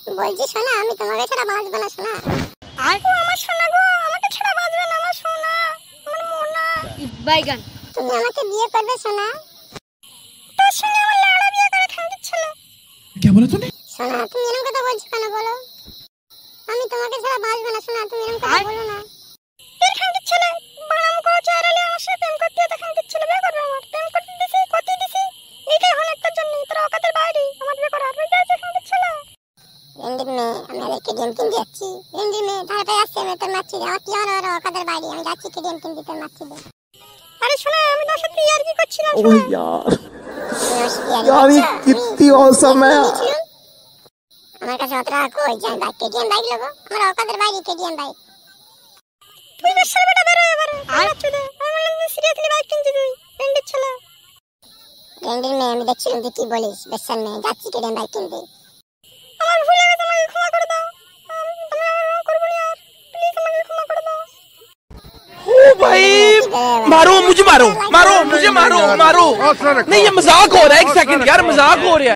বলছি শোনা, আমি তোমাকে ছাড়া বাঁচবো না শোনা। আর আমার সোনা গো, আমাকে ছাড়া বাঁচবে না আমার সোনা, আমার মোনা বাইগান। তুমি আমাকে বিয়ে করবে শোনা? তোর সঙ্গে আমার লাড়া বিয়ে করে খাওয়াচ্ছে না। কি বলে তুমি? শোনা তুমি এরকম কথা বলছো কেন বলো? আমি তোমাকে ছাড়া বাঁচবো না শোনা, তুমি এরকম কথা বলো না। এর খাওয়াচ্ছে না, বানাম কো চাইরালে আমার সাথে প্রেম করতে তো খাওয়াচ্ছে না, বিয়ে করবে আমার। প্রেম করতে দিছি, কতি দিছি, এইটাই হল একটা জন্য তোর অকাতের বাইরে আমার বিয়ে করার হয়ে যাচ্ছে খাওয়াচ্ছে না। রেন্ডির মেয়ে, আমি আগে কেডিএম কিনতে যাচ্ছি। রেন্ডির মেয়ে তাড়াতাড়ি আসছে, আমি তোর মারছি দে। আমার কি হলো ওর অকাতের বাইরে, আমি যাচ্ছি কেডিএম কিনতে, তোর মারছি দে। আরে শোনা, আমি তোর সাথে ইয়ার কি করছিলাম ओ শোনা। यार ये कितनी औसम है। আমার কাছে অত টাকা কই যে আমি বাইক কেডিএম বাইক নেবো? আমার অকাতের বাইরে কেডিএম বাইক। তুই বেশার বেটা বেরো এবারে। আর চুদে, আমি বললাম সিরিয়াসলি বাইক কিনছিস তুই, রেন্ডের ছেলে। রেন্ডির মেয়ে, আমি দেখছিলাম তুই কি বলিস। বেশার মেয়ে, যাচ্ছি কেডিএম বাইক কিনতে। আমার ভুল হয়ে গেছে, আমাকে ক্ষমা করে দাও। আমি আর করব না আর, প্লিজ আমাকে ক্ষমা করে দাও। ओ भाई मारो मुझे, मारो मारो मुझे, मारो मारो। नहीं ये मजाक हो रहा है, एक सेकंड यार, मजाक हो रहा है।